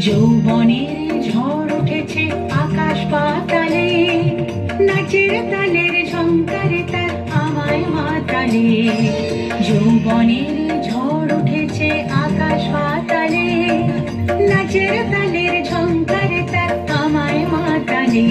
যৌবনের ঝড় উঠেছে আকাশ পাতালে, নাচের তালের ঝংকারে তার আমায় মাতালে। যৌবনের ঝড় উঠেছে আকাশ পাতালে, নাচের তালের ঝংকারে তার আমায় মাতালে।